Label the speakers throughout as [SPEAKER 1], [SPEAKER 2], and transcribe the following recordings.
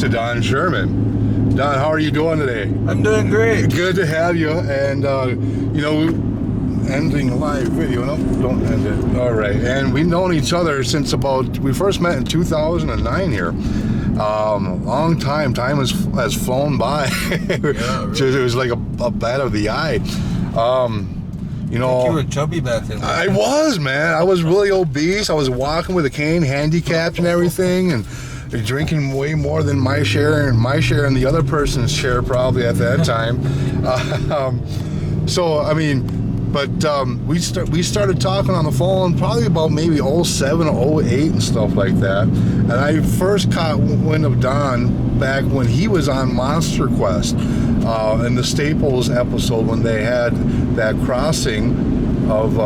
[SPEAKER 1] to Don Sherman. Don, how are you doing today?
[SPEAKER 2] I'm doing great.
[SPEAKER 1] Good to have you. And, ending a live video. No, don't end it. All right. And we've known each other since we first met in 2009 here. Long time. Time has flown by.
[SPEAKER 2] Yeah, really.
[SPEAKER 1] It was like a bat of the eye.
[SPEAKER 2] You were chubby back then.
[SPEAKER 1] I was, man. I was really obese. I was walking with a cane, handicapped and everything, and drinking way more than my share and the other person's share probably at that time. We started talking on the phone probably about maybe 07 or 08 and stuff like that. And I first caught wind of Don back when he was on Monster Quest in the Staples episode when they had that crossing of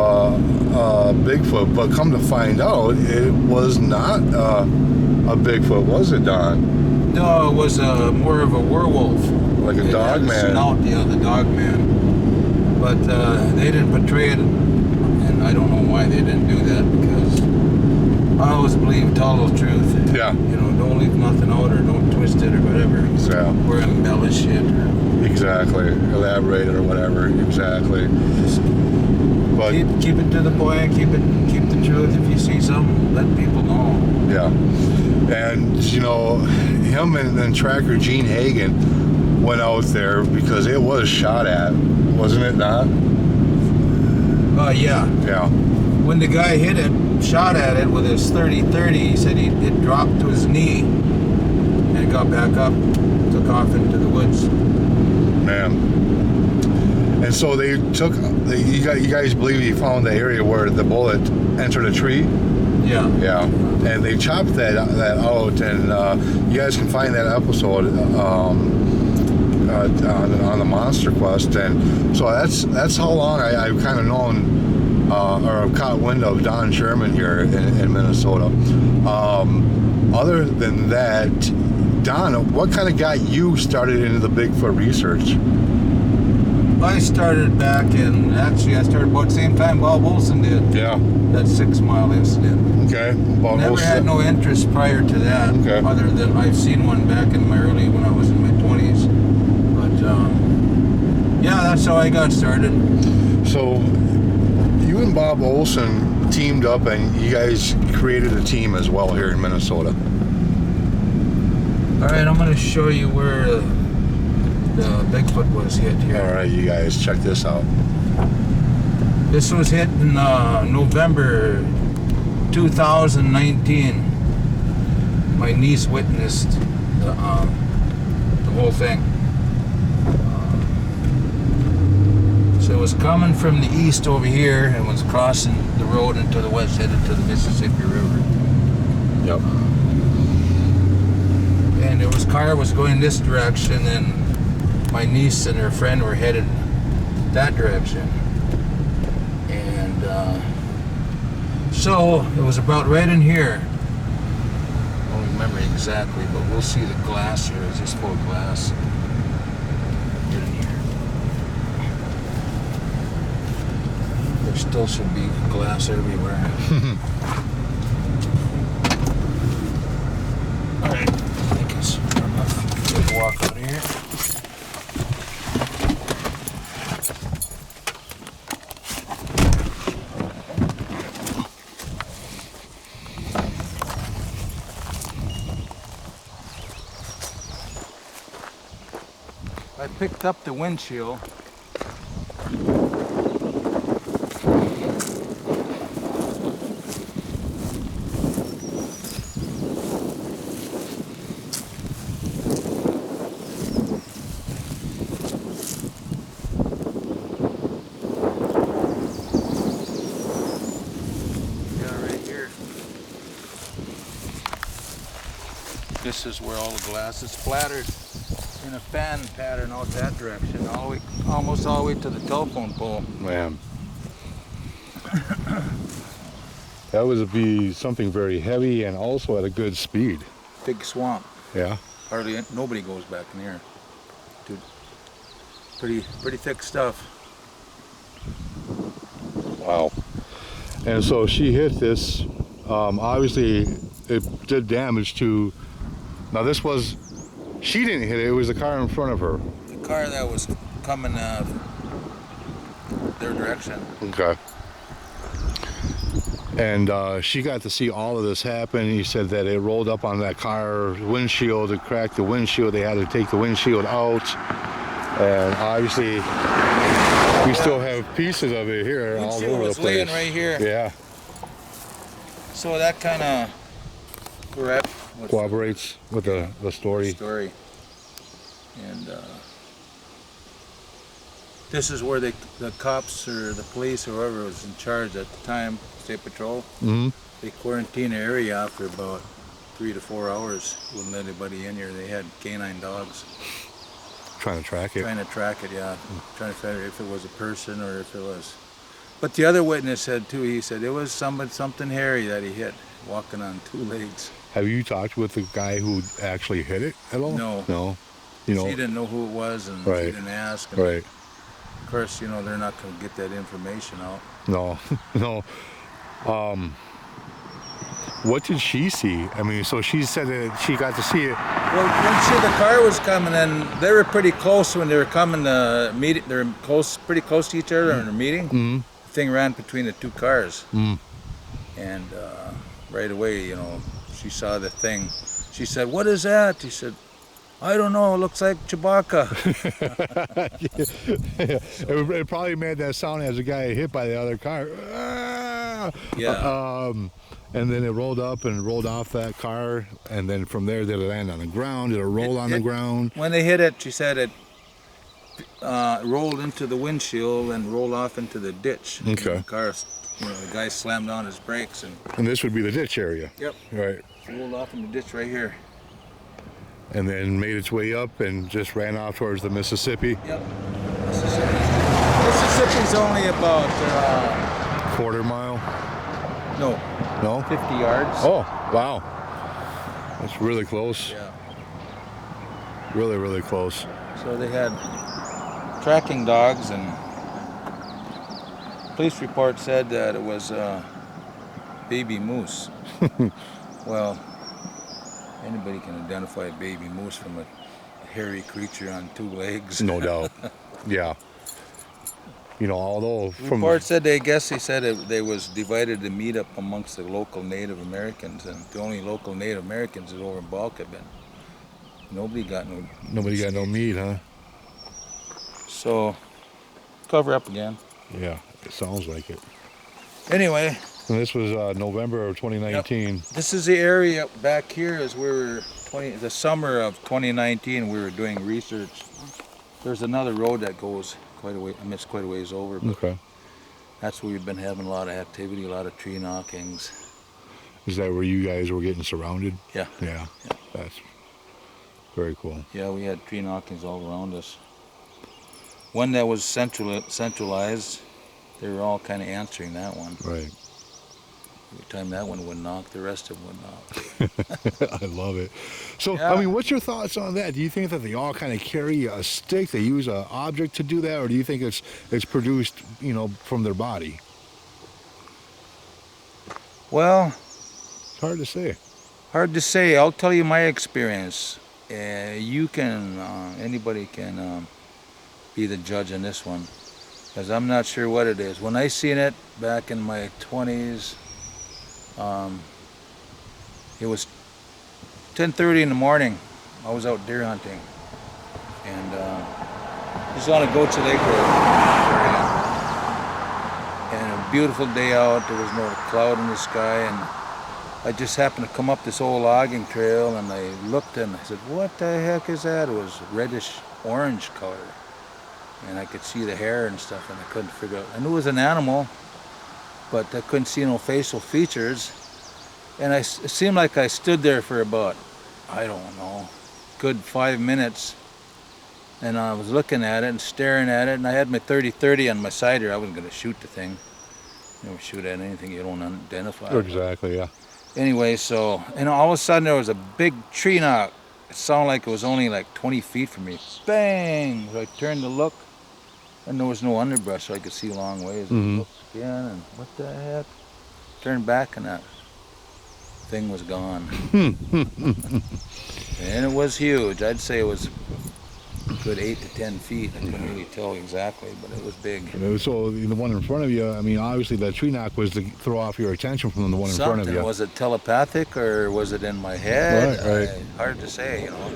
[SPEAKER 1] Bigfoot. But come to find out, it was not a Bigfoot, was it, Don?
[SPEAKER 2] No, it was more of a werewolf.
[SPEAKER 1] Like a dog man.
[SPEAKER 2] Yeah, the dog man. But they didn't portray it, and I don't know why they didn't do that, because I always believe tell the truth.
[SPEAKER 1] Yeah.
[SPEAKER 2] Don't leave nothing out or don't twist it or whatever.
[SPEAKER 1] Yeah.
[SPEAKER 2] Or embellish it.
[SPEAKER 1] Exactly. Elaborate it or whatever. Exactly. But
[SPEAKER 2] keep it to the point. Keep the truth. If you see something, let people know.
[SPEAKER 1] Yeah. And him and Tracker Gene Hagen went out there because it was shot at, wasn't it not?
[SPEAKER 2] Yeah.
[SPEAKER 1] Yeah.
[SPEAKER 2] When the guy shot at it with his 30-30, he said it dropped to his knee and got back up, took off into the woods.
[SPEAKER 1] Man. And so you guys believe he found the area where the bullet entered a tree?
[SPEAKER 2] Yeah.
[SPEAKER 1] Yeah. And they chopped that out, and you guys can find that episode on the Monster Quest. And so that's how long I've kind of known or caught wind of Don Sherman here in Minnesota. Other than that, Don, what kind of got you started into the Bigfoot research?
[SPEAKER 2] I started I started about the same time Bob Olson did.
[SPEAKER 1] Yeah.
[SPEAKER 2] That 6 Mile incident.
[SPEAKER 1] Okay.
[SPEAKER 2] Never had no interest prior to that,
[SPEAKER 1] okay,
[SPEAKER 2] other than I've seen one back in when I was in my 20s. But, yeah, that's how I got started.
[SPEAKER 1] So, you and Bob Olson teamed up and you guys created a team as well here in Minnesota.
[SPEAKER 2] All right, I'm going to show you where the Bigfoot was hit here.
[SPEAKER 1] All right, you guys, check this out.
[SPEAKER 2] This was hit in November 2019. My niece witnessed the whole thing. So it was coming from the east over here and was crossing the road into the west, headed to the Mississippi River.
[SPEAKER 1] Yep.
[SPEAKER 2] And car was going this direction, and my niece and her friend were headed that direction. And so it was about right in here. I don't remember exactly, but we'll see the glass here. It's just full of glass. Right in here. There still should be glass everywhere. Alright, I think it's enough. We'll walk out here. I picked up the windshield. This is where all the glass is splattered in a fan pattern out that direction, almost all the way to the telephone pole.
[SPEAKER 1] Man. That would be something very heavy and also at a good speed.
[SPEAKER 2] Big swamp.
[SPEAKER 1] Yeah.
[SPEAKER 2] Hardly nobody goes back in here. Dude, pretty thick stuff.
[SPEAKER 1] Wow. And so she hit this. Obviously, it did damage to. Now this was She didn't hit it. It was the car in front of her.
[SPEAKER 2] The car that was coming their direction.
[SPEAKER 1] Okay. And she got to see all of this happen. He said that it rolled up on that car windshield. It cracked the windshield. They had to take the windshield out. And obviously, we still have pieces of it here all
[SPEAKER 2] Windshield
[SPEAKER 1] over the
[SPEAKER 2] was
[SPEAKER 1] place.
[SPEAKER 2] laying right here.
[SPEAKER 1] Yeah.
[SPEAKER 2] So that kind of
[SPEAKER 1] Corroborates with the story.
[SPEAKER 2] And this is where the cops or the police or whoever was in charge at the time, State Patrol, they quarantined the area after about 3 to 4 hours. Wouldn't let anybody in here. They had canine dogs.
[SPEAKER 1] Trying to track it.
[SPEAKER 2] Trying to track it, yeah. Trying to figure if it was a person or if it was. But the other witness said too, he said it was something hairy that he hit, walking on 2 legs.
[SPEAKER 1] Have you talked with the guy who actually hit it at all?
[SPEAKER 2] No.
[SPEAKER 1] No. You know.
[SPEAKER 2] She didn't know who it was, and
[SPEAKER 1] Right.
[SPEAKER 2] she didn't ask. And
[SPEAKER 1] Right.
[SPEAKER 2] of course, you know, they're not going to get that information out.
[SPEAKER 1] No. No. What did she see? I mean, so she said that she got to see it.
[SPEAKER 2] Well, when the car was coming in, they were pretty close when they were coming to meet. They were pretty close to each other in a meeting.
[SPEAKER 1] Mm-hmm.
[SPEAKER 2] The thing ran between the 2 cars.
[SPEAKER 1] Mm.
[SPEAKER 2] And right away, you know, she saw the thing. She said, "What is that?" He said, "I don't know. It looks like Chewbacca."
[SPEAKER 1] It probably made that sound as a guy hit by the other car.
[SPEAKER 2] Yeah.
[SPEAKER 1] And then it rolled up and rolled off that car, and then from there, did it land on the ground? Did it roll on the ground?
[SPEAKER 2] When they hit it, she said it rolled into the windshield and rolled off into the ditch.
[SPEAKER 1] Okay.
[SPEAKER 2] The car, you know, the guy slammed on his brakes and.
[SPEAKER 1] And this would be the ditch area.
[SPEAKER 2] Yep.
[SPEAKER 1] Right.
[SPEAKER 2] Rolled off in the ditch right here.
[SPEAKER 1] And then made its way up and just ran off towards the Mississippi.
[SPEAKER 2] Yep. Mississippi's only about.
[SPEAKER 1] Quarter mile.
[SPEAKER 2] No.
[SPEAKER 1] No.
[SPEAKER 2] 50 yards.
[SPEAKER 1] Oh, wow. That's really close.
[SPEAKER 2] Yeah.
[SPEAKER 1] Really, really close.
[SPEAKER 2] So they had tracking dogs, and police report said that it was a baby moose. Well, anybody can identify a baby moose from a hairy creature on 2 legs.
[SPEAKER 1] No doubt. Yeah. You know, although from
[SPEAKER 2] report said they said they was divided to meet up amongst the local Native Americans, and the only local Native Americans is over in Balkabin. Nobody got no
[SPEAKER 1] meat, huh?
[SPEAKER 2] So cover up again.
[SPEAKER 1] Yeah, it sounds like it.
[SPEAKER 2] Anyway.
[SPEAKER 1] And this was November of 2019.
[SPEAKER 2] Yep. This is the area back here is where the summer of 2019 we were doing research. There's another road that goes quite a way. I mean, it's quite a ways over. But
[SPEAKER 1] okay.
[SPEAKER 2] That's where we've been having a lot of activity, a lot of tree knockings.
[SPEAKER 1] Is that where you guys were getting surrounded?
[SPEAKER 2] Yeah.
[SPEAKER 1] Yeah. That's very cool.
[SPEAKER 2] Yeah, we had tree knockings all around us. One that was centralized, they were all kind of answering that one.
[SPEAKER 1] Right.
[SPEAKER 2] Every time that one would knock, the rest of them would knock.
[SPEAKER 1] I love it. So,
[SPEAKER 2] Yeah.
[SPEAKER 1] I mean, what's your thoughts on that? Do you think that they all kind of carry a stick? They use an object to do that, or do you think it's produced, you know, from their body?
[SPEAKER 2] Well,
[SPEAKER 1] it's hard to say.
[SPEAKER 2] Hard to say. I'll tell you my experience. You can, anybody can be the judge on this one, because I'm not sure what it is. When I seen it back in my 20s, it was 10:30 in the morning. I was out deer hunting, and just on a Goats Lake Road area. And a beautiful day out. There was no cloud in the sky, and I just happened to come up this old logging trail, and I looked and I said, "What the heck is that?" It was reddish orange color, and I could see the hair and stuff, and I couldn't figure out. I knew it was an animal, but I couldn't see no facial features. And it seemed like I stood there for about, I don't know, good 5 minutes. And I was looking at it and staring at it, and I had my 30-30 on my sider. I wasn't going to shoot the thing. You never shoot at anything you don't identify.
[SPEAKER 1] Exactly, yeah.
[SPEAKER 2] Anyway, so, and all of a sudden there was a big tree knock. It sounded like it was only like 20 feet from me. Bang! So I turned to look, and there was no underbrush, so I could see a long ways. And I looked again, and what the heck? Turned back, and that thing was gone. And it was huge. I'd say it was a good 8 to 10 feet. I couldn't really tell exactly, but it was big.
[SPEAKER 1] So the one in front of you, I mean, obviously that tree knock was to throw off your attention from the one in front of you.
[SPEAKER 2] Was it telepathic or was it in my head?
[SPEAKER 1] Right.
[SPEAKER 2] Hard to say, you know.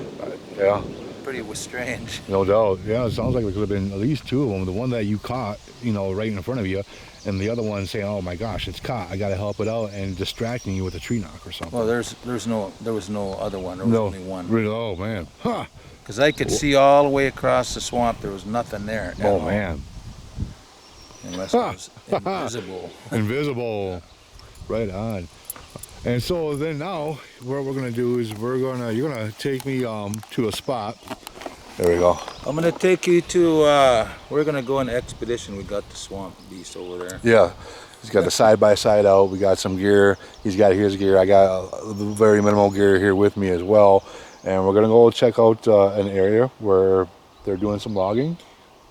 [SPEAKER 1] Yeah.
[SPEAKER 2] Pretty was strange.
[SPEAKER 1] No doubt. Yeah, it sounds like there could have been at least two of them. The one that you caught, you know, right in front of you, and the other one saying, "Oh my gosh, it's caught! I got to help it out," and distracting you with a tree knock or something.
[SPEAKER 2] Well, there was no other one. There was only one.
[SPEAKER 1] Really? Oh man, huh?
[SPEAKER 2] Because I could see all the way across the swamp. There was nothing there.
[SPEAKER 1] Oh man.
[SPEAKER 2] Unless it was invisible.
[SPEAKER 1] Invisible. Right on. And so then now, what we're gonna do is you're gonna take me to a spot. There we go.
[SPEAKER 2] I'm gonna take you to. We're gonna go on an expedition. We got the swamp beast over there.
[SPEAKER 1] Yeah. He's got the side-by-side out. We got some gear. He's got his gear. I got a very minimal gear here with me as well. And we're gonna go check out an area where they're doing some logging.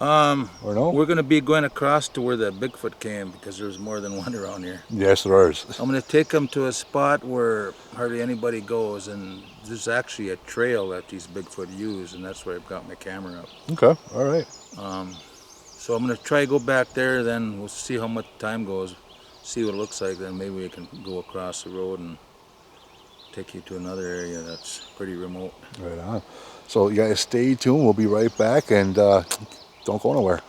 [SPEAKER 1] Or no?
[SPEAKER 2] We're gonna be going across to where the Bigfoot came because there's more than one around here.
[SPEAKER 1] Yes, there is.
[SPEAKER 2] I'm gonna take them to a spot where hardly anybody goes, and there's actually a trail that these Bigfoot use, and that's where I've got my camera up.
[SPEAKER 1] Okay, all right.
[SPEAKER 2] So I'm gonna try to go back there, then we'll see how much time goes, see what it looks like, then maybe we can go across the road and take you to another area that's pretty remote.
[SPEAKER 1] Right on. So you guys stay tuned. We'll be right back, and don't go nowhere.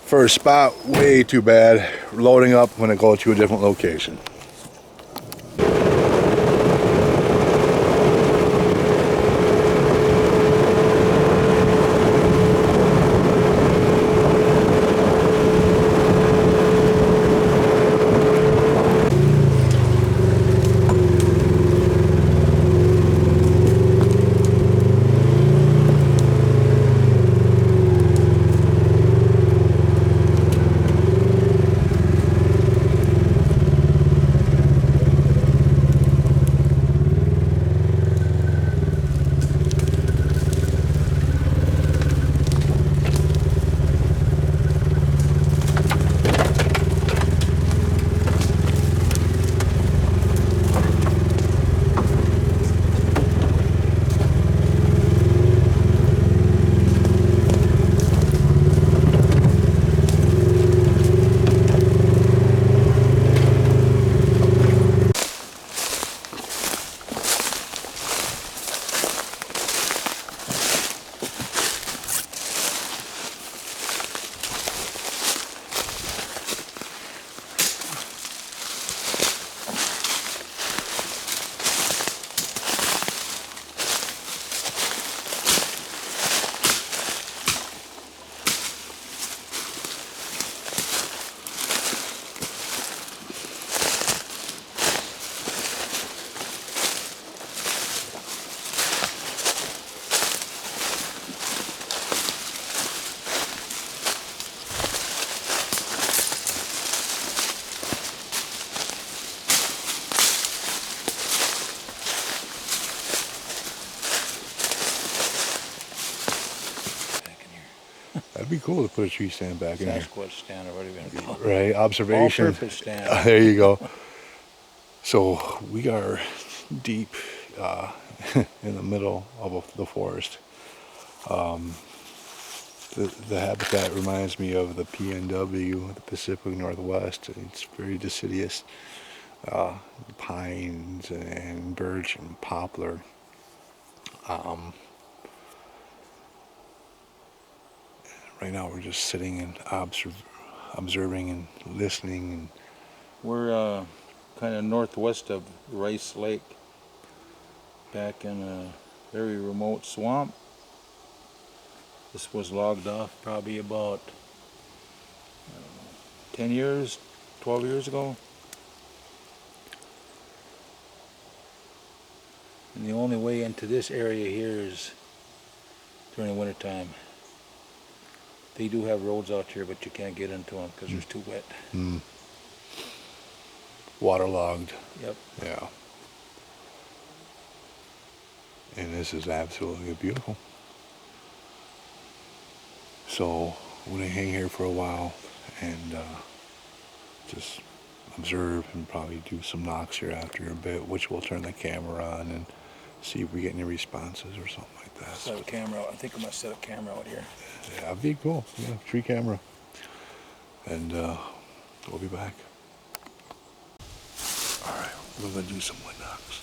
[SPEAKER 1] First spot, way too bad. Loading up when I go to a different location. That'd be cool to put a tree stand back in here.
[SPEAKER 2] Sasquatch stand, or what are you gonna call it?
[SPEAKER 1] Right, observation.
[SPEAKER 2] All-purpose stand.
[SPEAKER 1] There you go. So we are deep in the middle of the forest. The habitat reminds me of the PNW, the Pacific Northwest. It's very deciduous. Pines and birch and poplar. Right now we're just sitting and observing and listening. And
[SPEAKER 2] we're kind of northwest of Rice Lake, back in a very remote swamp. This was logged off probably about 10 years, 12 years ago. And the only way into this area here is during the winter time. They do have roads out here, but you can't get into them because it's too wet.
[SPEAKER 1] Waterlogged.
[SPEAKER 2] Yep.
[SPEAKER 1] Yeah. And this is absolutely beautiful. So we're gonna hang here for a while and just observe and probably do some knocks here after a bit, which we'll turn the camera on and see if we get any responses or something like that.
[SPEAKER 2] Set a camera out. I think I'm gonna set a camera out here.
[SPEAKER 1] Yeah, that'd be cool. Yeah, tree camera. And we'll be back. All right, we're gonna do some wood knocks.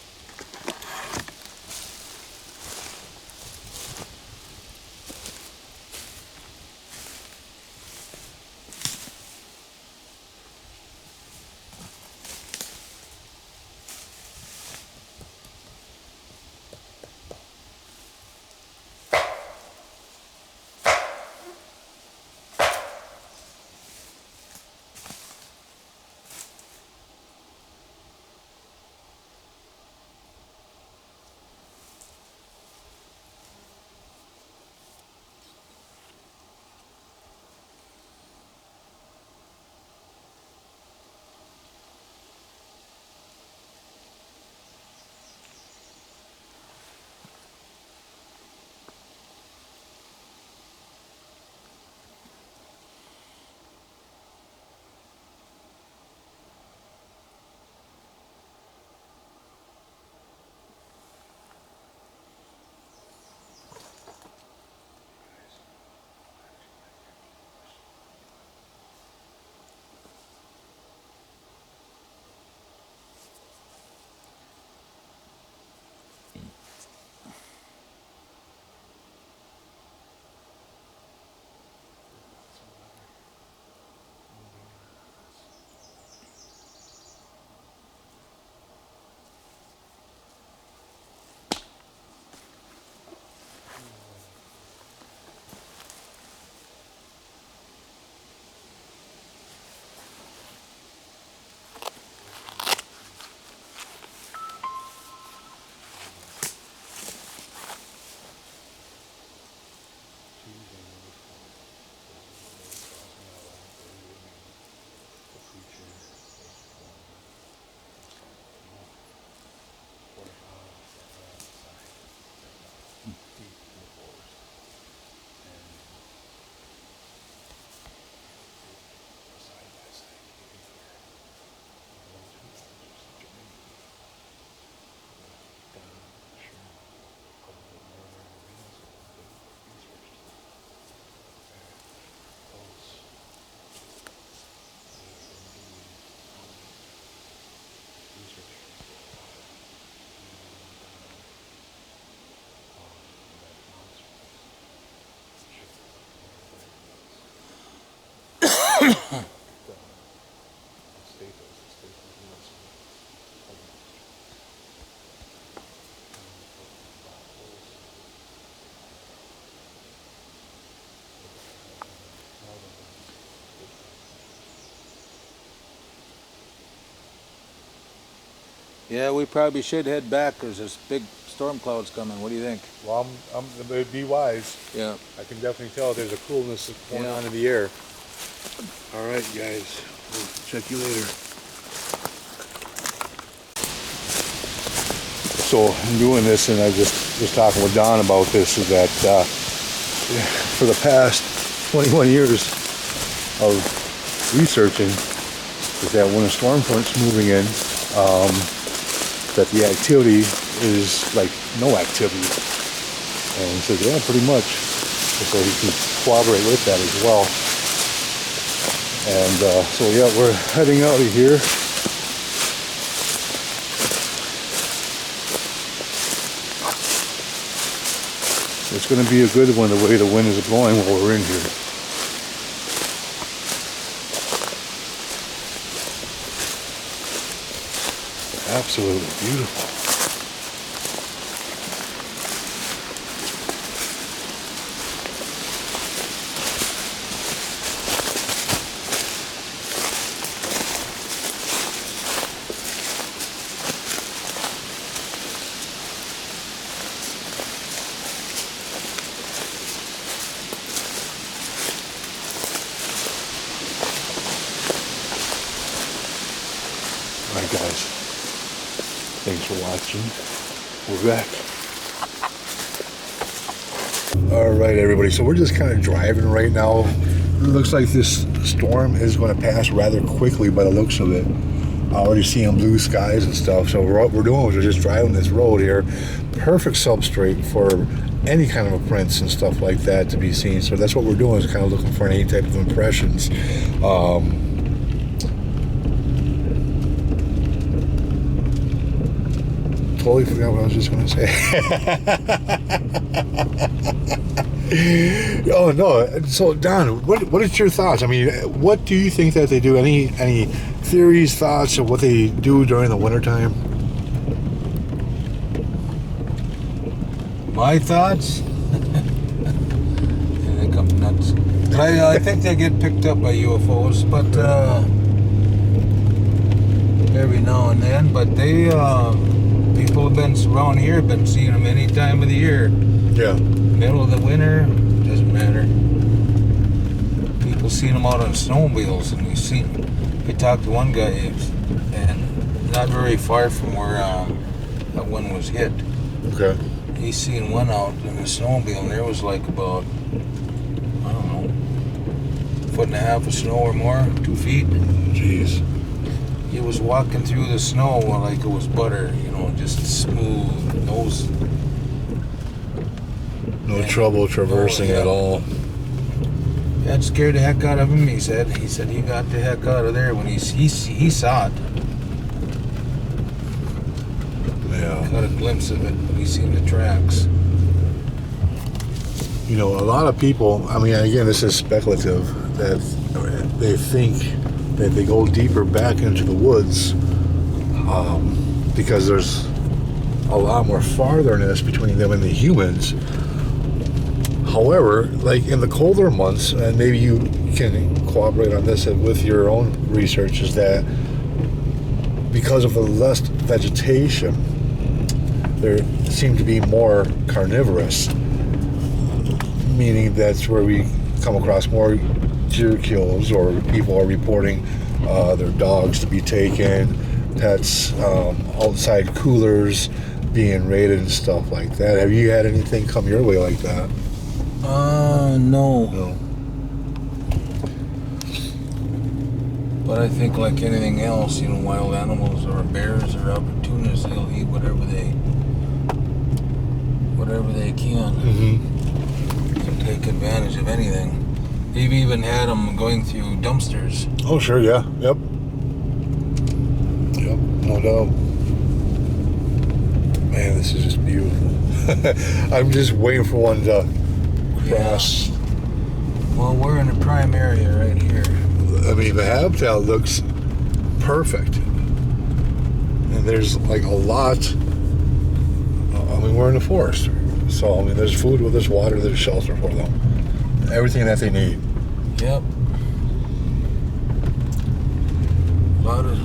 [SPEAKER 2] Yeah, we probably should head back because there's big storm clouds coming. What do you think?
[SPEAKER 1] Well, it'd be wise.
[SPEAKER 2] Yeah.
[SPEAKER 1] I can definitely tell there's a coolness going on in the air. All right, guys. We'll check you later. So I'm doing this, and I just was talking with Don about this, is that for the past 21 years of researching, is that when a storm front's moving in, that the activity is like no activity. And he says, yeah, pretty much. so he can cooperate with that as well. And so yeah, we're heading out of here. It's going to be a good one the way the wind is blowing while we're in here. Absolutely beautiful. Alright guys, thanks for watching. We're back. Alright everybody, so we're just kind of driving right now. It looks like this storm is going to pass rather quickly by the looks of it. I already seeing blue skies and stuff, so what we're doing is we're just driving this road here. Perfect substrate for any kind of prints and stuff like that to be seen. So that's what we're doing, is kind of looking for any type of impressions. Totally forgot what I was just going to say. Oh no! So Don, what is your thoughts? I mean, what do you think that they do? Any theories, thoughts of what they do during the wintertime?
[SPEAKER 2] My thoughts? They come nuts. I think they get picked up by UFOs, but every now and then. But they people have been around here have been seeing them any time of the year.
[SPEAKER 1] Yeah.
[SPEAKER 2] Middle of the winter, doesn't matter. People seen them out on snowmobiles, and we talked to one guy, and not very far from where that one was hit.
[SPEAKER 1] Okay.
[SPEAKER 2] He seen one out in a snowmobile, and there was like about, I don't know, 1.5 foot of snow or more, 2 feet.
[SPEAKER 1] Jeez.
[SPEAKER 2] He was walking through the snow like it was butter, you know, just smooth,
[SPEAKER 1] No trouble traversing at all.
[SPEAKER 2] That scared the heck out of him. He said he got the heck out of there when he saw it.
[SPEAKER 1] Yeah.
[SPEAKER 2] Got a glimpse of it when he seen the tracks.
[SPEAKER 1] You know, a lot of people, I mean, again, this is speculative, that they think that they go deeper back into the woods because there's a lot more fartherness between them and the humans. However, like in the colder months, and maybe you can cooperate on this with your own research, is that because of the less vegetation, there seem to be more carnivorous, meaning that's where we come across more deer kills, or people are reporting their dogs to be taken, pets, outside coolers being raided and stuff like that. Have you had anything come your way like that?
[SPEAKER 2] No. But I think like anything else, you know, wild animals or bears or opportunists, they'll eat whatever they can.
[SPEAKER 1] Mm-hmm.
[SPEAKER 2] And take advantage of anything. They've even had them going through dumpsters.
[SPEAKER 1] Oh, sure, yeah. Yep, no doubt. Man, this is just beautiful. I'm just waiting for one to cross.
[SPEAKER 2] Yeah. Well, we're in a prime area right here.
[SPEAKER 1] I mean, the habitat looks perfect. And there's like a lot. I mean, we're in the forest. So, I mean, there's food, there's water, there's shelter for them. Everything that they need.
[SPEAKER 2] Yep. Lot of,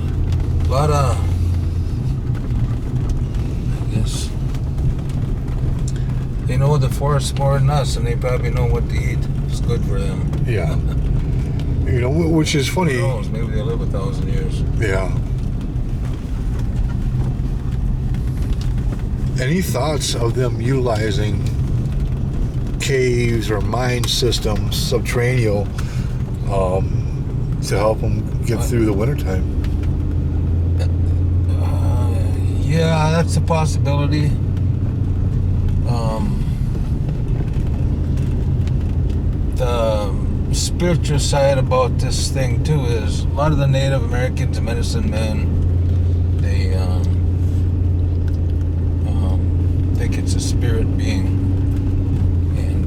[SPEAKER 2] I guess, they know the forest more than us, and they probably know what to eat. It's good for them.
[SPEAKER 1] Yeah. You know, which is funny.
[SPEAKER 2] Who knows? Maybe they'll live 1,000 years.
[SPEAKER 1] Yeah. Any thoughts of them utilizing caves or mine systems, subterranean, to help them get through the wintertime?
[SPEAKER 2] Yeah, that's a possibility. the spiritual side about this thing too is a lot of the Native Americans, medicine men, they think it's a spirit being, and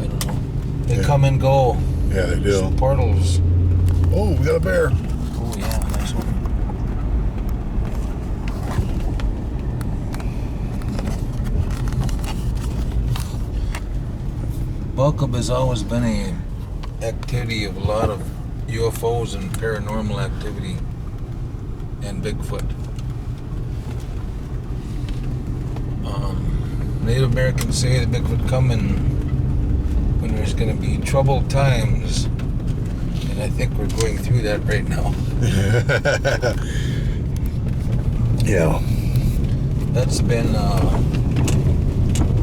[SPEAKER 2] I don't know. They come and go.
[SPEAKER 1] Yeah, they do.
[SPEAKER 2] Portals.
[SPEAKER 1] Oh, we got a bear.
[SPEAKER 2] Oh yeah, nice one. Welcome has always been a activity of a lot of UFOs and paranormal activity and Bigfoot. Native Americans say the Bigfoot coming when there's going to be troubled times, and I think we're going through that right now.
[SPEAKER 1] Yeah.
[SPEAKER 2] That's been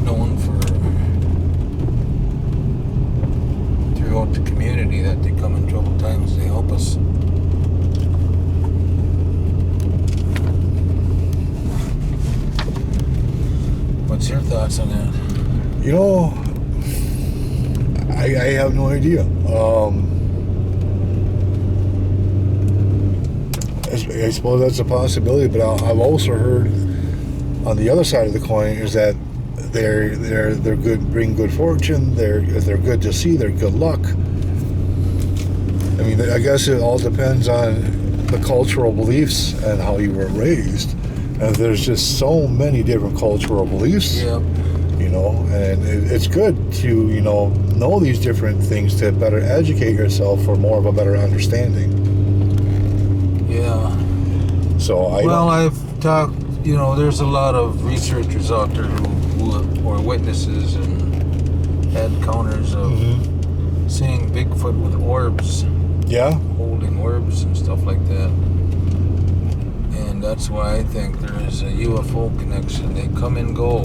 [SPEAKER 2] known for throughout the community, that they come in troubled times, they help us. What's your thoughts on that?
[SPEAKER 1] You know, I have no idea. I suppose that's a possibility, but I've also heard on the other side of the coin is that they're good, bring good fortune. They're good to see. They're good luck. I mean, I guess it all depends on the cultural beliefs and how you were raised. And there's just so many different cultural beliefs.
[SPEAKER 2] Yep.
[SPEAKER 1] You know, and it's good to, you know these different things to better educate yourself for more of a better understanding.
[SPEAKER 2] Yeah.
[SPEAKER 1] So
[SPEAKER 2] I've talked, there's a lot of researchers out there who are witnesses and had encounters of seeing Bigfoot with orbs.
[SPEAKER 1] Yeah.
[SPEAKER 2] Holding orbs and stuff like that. And that's why I think there is a UFO connection. They come and go.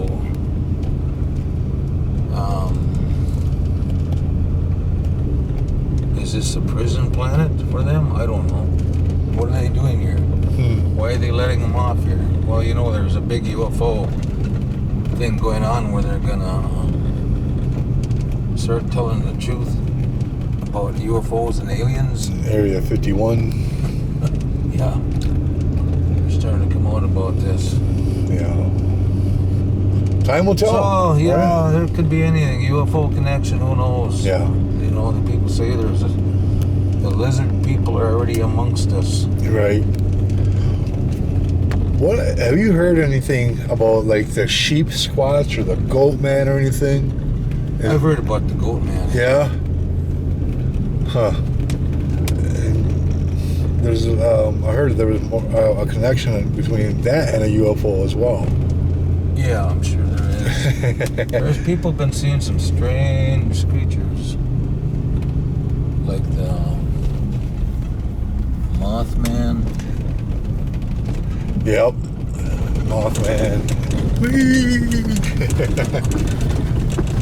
[SPEAKER 2] Is this a prison planet for them? I don't know. What are they doing here? Why are they letting them off here? Well, there's a big UFO thing going on where they're gonna start telling the truth about UFOs and aliens.
[SPEAKER 1] Area 51.
[SPEAKER 2] Yeah. They're starting to come out about this.
[SPEAKER 1] Yeah. Time will tell.
[SPEAKER 2] So, yeah,
[SPEAKER 1] right?
[SPEAKER 2] there could be anything. UFO connection, who knows?
[SPEAKER 1] Yeah.
[SPEAKER 2] The people say the lizard people are already amongst us.
[SPEAKER 1] Right. What have you heard anything about like the sheep squatch or the goat man or anything?
[SPEAKER 2] I've heard about the goat man.
[SPEAKER 1] Yeah. Huh. And there's I heard there was a connection between that and a UFO as well.
[SPEAKER 2] Yeah, I'm sure there is. There's people been seeing some strange creatures, like the Mothman.
[SPEAKER 1] Yep. Mothman.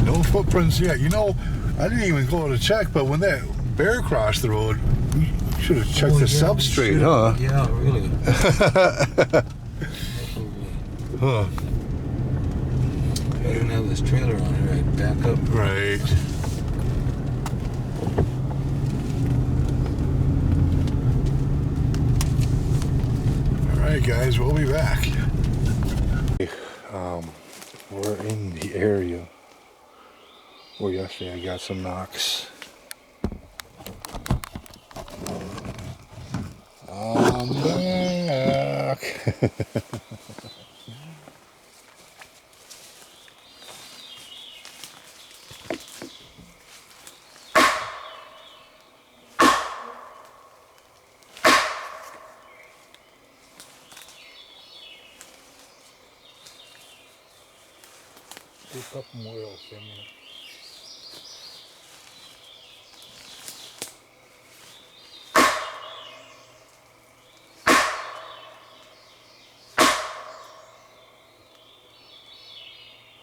[SPEAKER 1] No footprints yet. I didn't even go to check, but when that bear crossed the road, we should have checked the substrate, huh?
[SPEAKER 2] Yeah, really.
[SPEAKER 1] Huh.
[SPEAKER 2] I didn't have this trailer on here, I'd back up.
[SPEAKER 1] Right. Alright guys, we'll be back. We're in the area where yesterday I got some knocks. I'm back.
[SPEAKER 2] Do a couple more oils in there.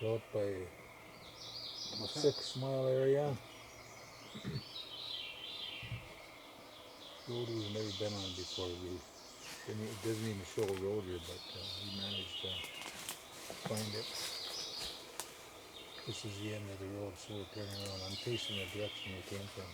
[SPEAKER 2] Out by a 6 mile area. Road we've never been on before. It doesn't even show a road here, but we managed to find it. This is the end of the road, so we're turning around. I'm facing the direction we came from.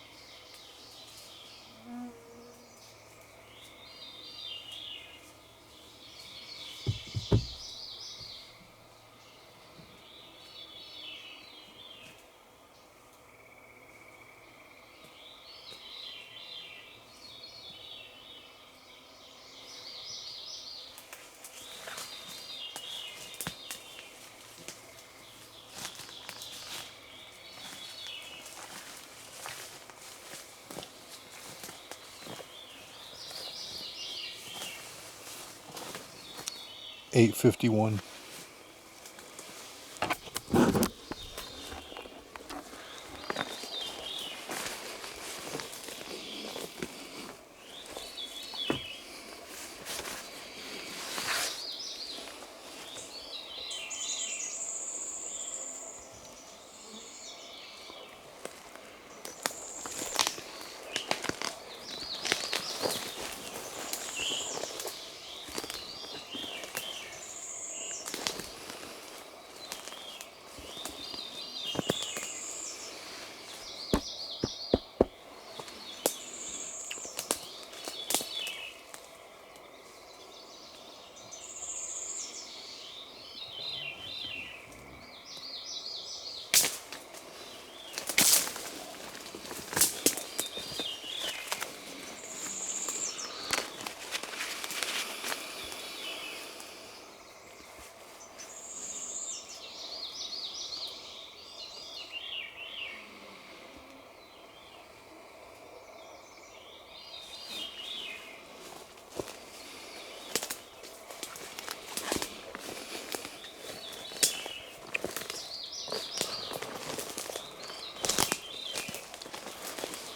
[SPEAKER 1] $8.51.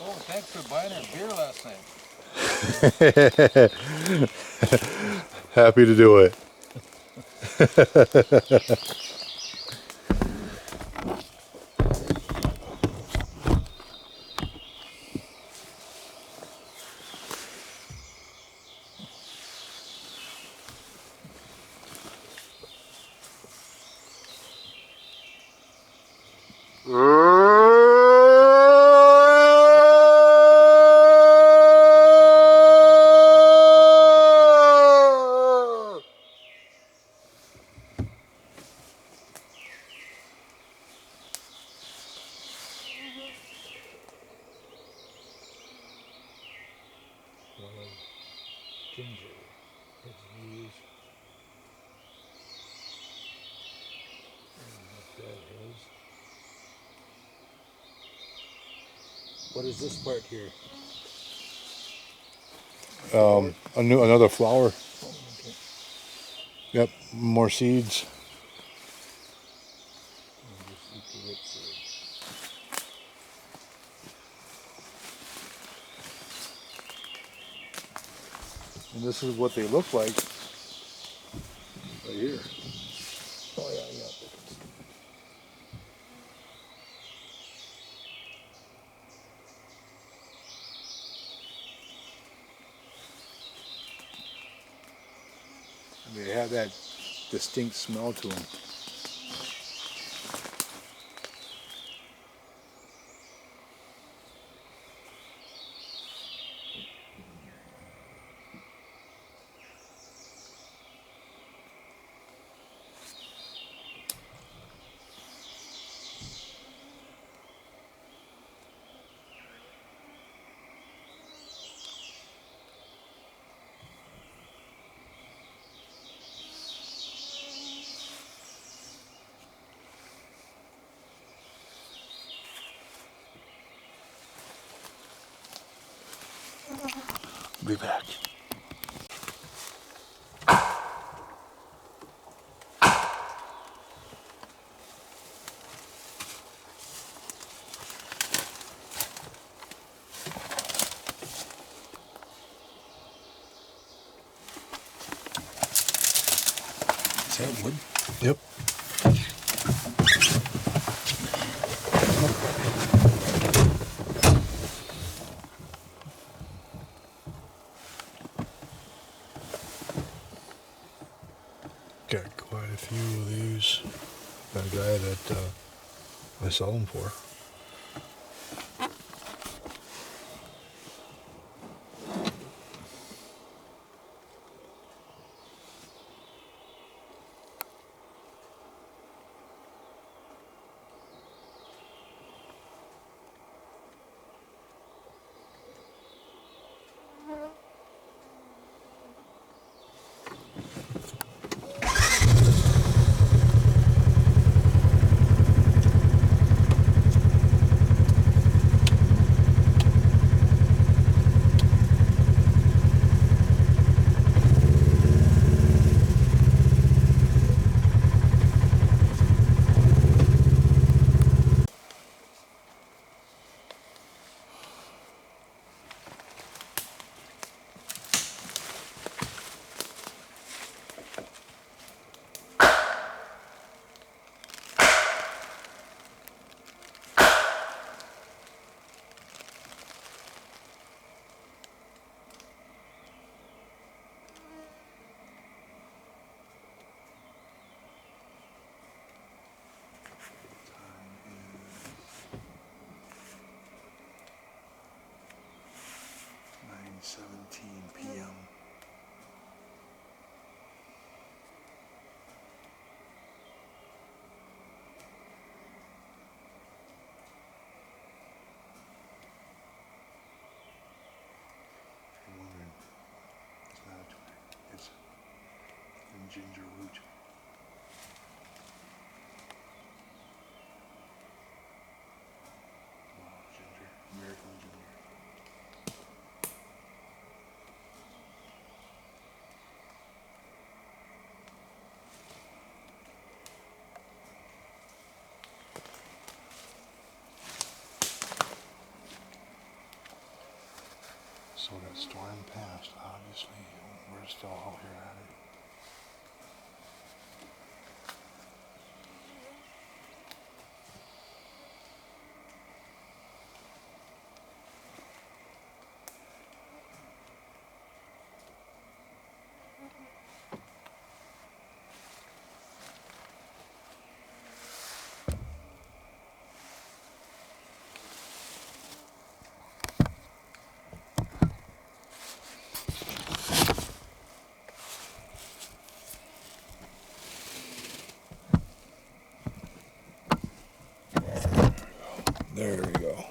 [SPEAKER 2] Oh, thanks for buying our beer last night.
[SPEAKER 1] Happy to do it.
[SPEAKER 2] Ginger, his knees, and what that is. What is this part here?
[SPEAKER 1] Another flower.
[SPEAKER 2] Oh, okay.
[SPEAKER 1] Yep, more seeds.
[SPEAKER 2] I'll just eat the rich seed.
[SPEAKER 1] And this is what they look like right here.
[SPEAKER 2] Oh yeah, yeah.
[SPEAKER 1] They have that distinct smell to them. Be back.
[SPEAKER 2] Is that wood?
[SPEAKER 1] Yep. Got quite a few of these. Got a guy that I sell them for. Time is 9:17 p.m. I'm wondering, it's not a twig, it's a ginger root. Wow, ginger, American ginger. So that storm passed, obviously. We're still out here at it. There we go.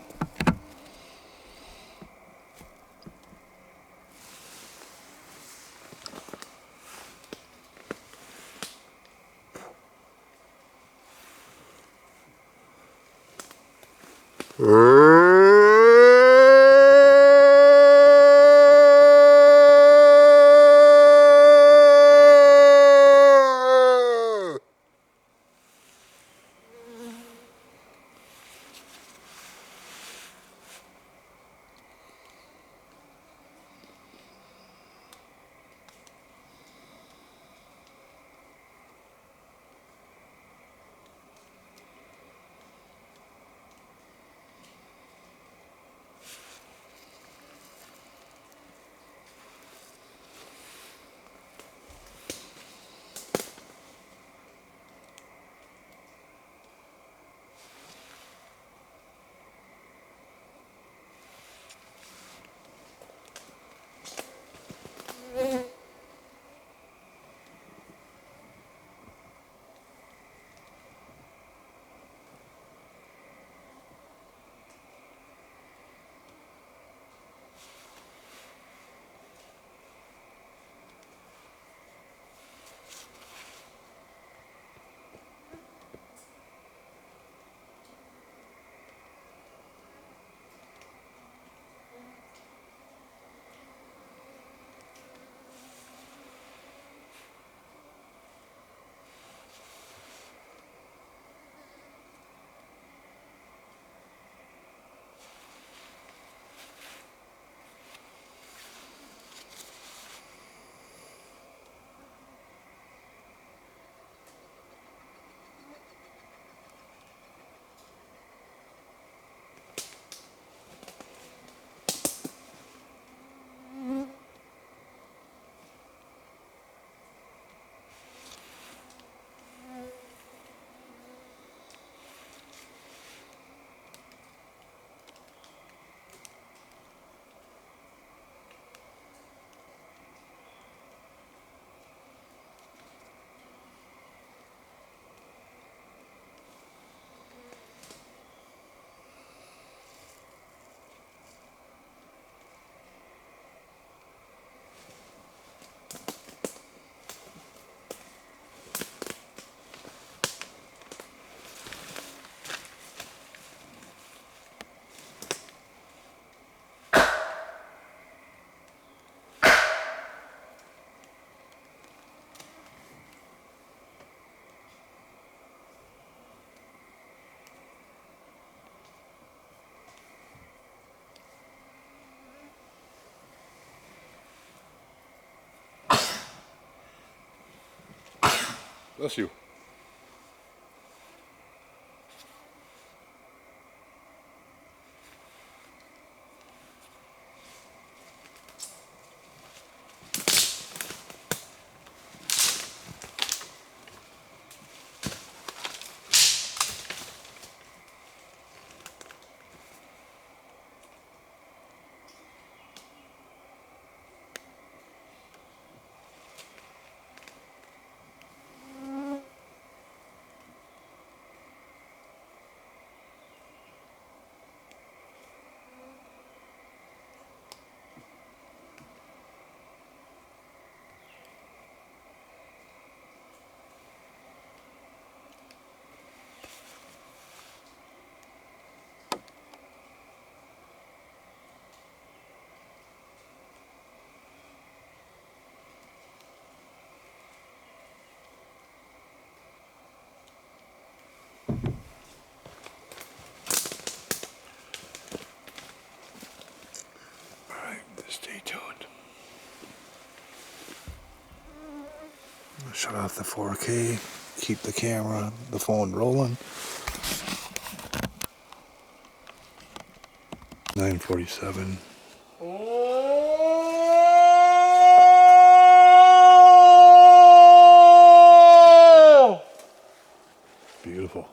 [SPEAKER 1] Bless you. Stay tuned. Shut off the 4K, keep the camera, the phone rolling. 9:47. Beautiful.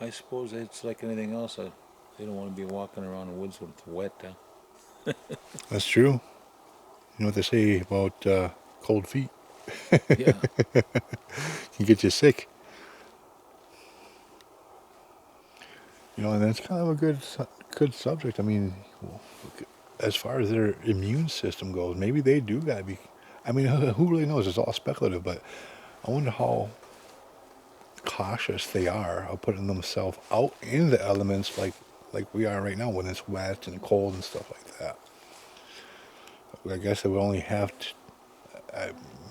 [SPEAKER 2] I suppose it's like anything else. They don't want to be walking around the woods when it's wet.
[SPEAKER 1] That's true. You know what they say about cold feet?
[SPEAKER 2] Yeah.
[SPEAKER 1] Can get you sick. You know, and that's kind of a good subject. I mean, as far as their immune system goes, maybe they do gotta be. I mean, who really knows? It's all speculative, but I wonder how cautious they are of putting themselves out in the elements like we are right now when it's wet and cold and stuff like that. I guess they would only have to,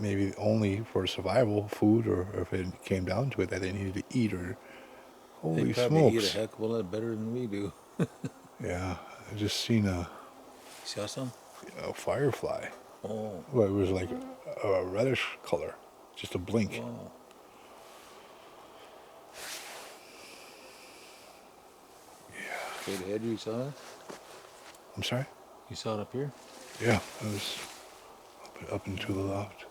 [SPEAKER 1] maybe only for survival food, or if it came down to it that they needed to eat, or
[SPEAKER 2] They
[SPEAKER 1] holy
[SPEAKER 2] probably eat a
[SPEAKER 1] smokes.
[SPEAKER 2] heck of a lot better than we do.
[SPEAKER 1] Yeah, I just seen
[SPEAKER 2] Saw some?
[SPEAKER 1] a firefly.
[SPEAKER 2] Oh,
[SPEAKER 1] Well, it was like a reddish color, just a blink.
[SPEAKER 2] wow. Straight ahead, you saw it?
[SPEAKER 1] I'm sorry?
[SPEAKER 2] You saw it up here?
[SPEAKER 1] Yeah, it was up into the loft.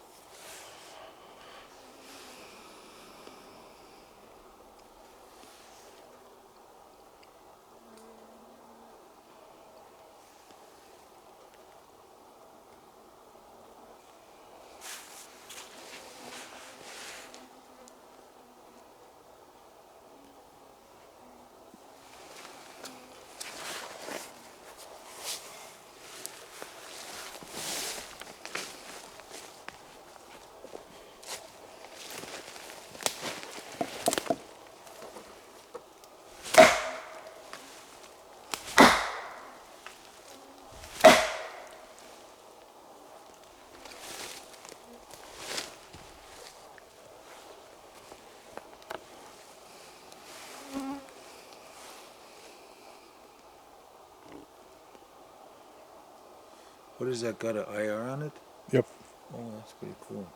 [SPEAKER 2] What is that, got an IR on it?
[SPEAKER 1] Yep.
[SPEAKER 2] Oh, that's pretty cool.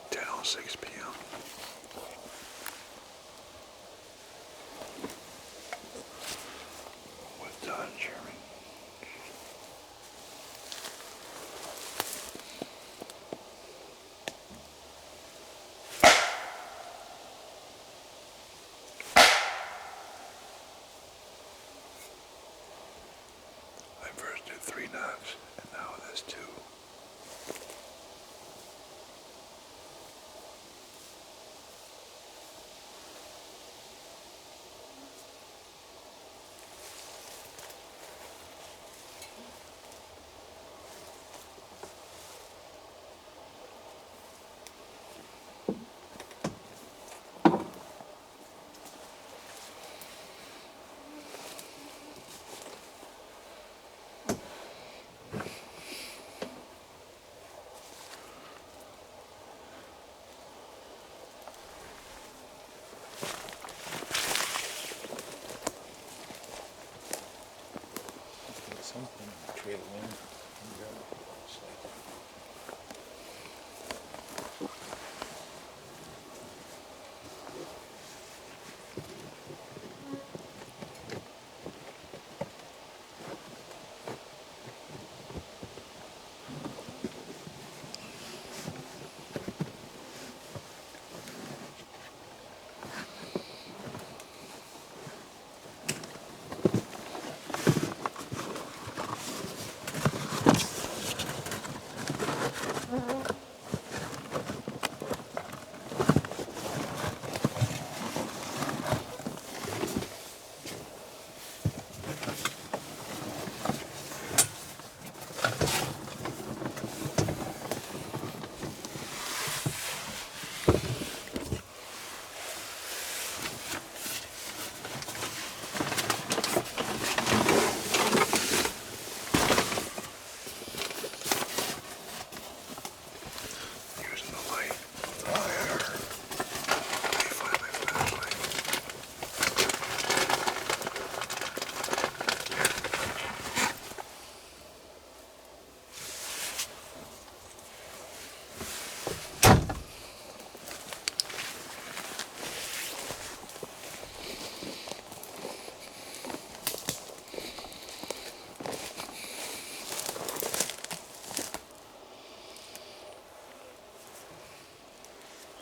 [SPEAKER 1] Till 6 p.m. with Don Sherman. I first did 3 knocks, and now there's 2.
[SPEAKER 2] Something trail wind.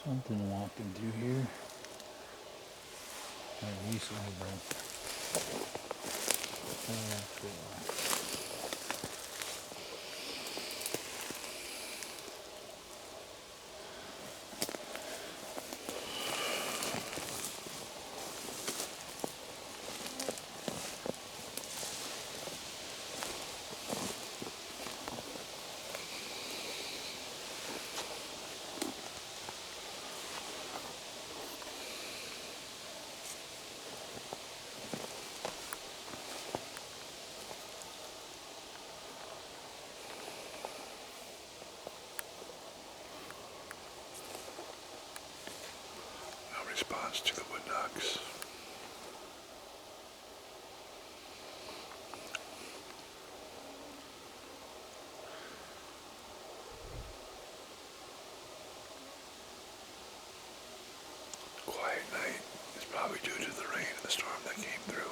[SPEAKER 2] Something walking through here. I recently been. No response to the wood knocks. Quiet night is probably due to the rain and the storm that came through.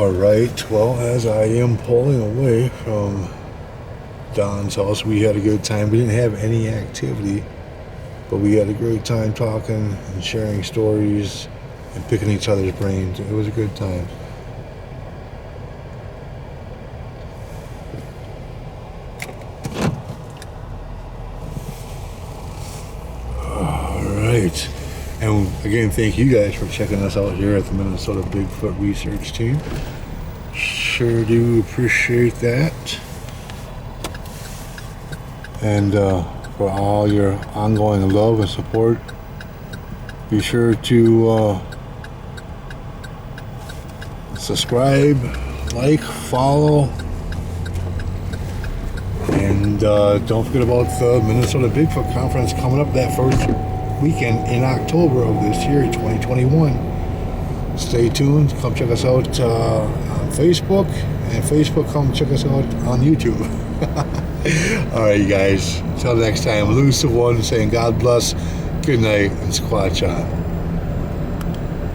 [SPEAKER 1] Alright, well, as I am pulling away from Don's house, we had a good time. We didn't have any activity, but we had a great time talking and sharing stories and picking each other's brains. It was a good time. Alright. And again, thank you guys for checking us out here at the Minnesota Bigfoot Research Team. Sure do appreciate that. And for all your ongoing love and support, be sure to subscribe, like, follow, and don't forget about the Minnesota Bigfoot Conference coming up that first weekend in October of this year, 2021. Stay tuned. Come check us out on Facebook, and Facebook, come check us out on YouTube. All right, you guys. Until next time, Elusive One saying God bless, good night, and Squatch on.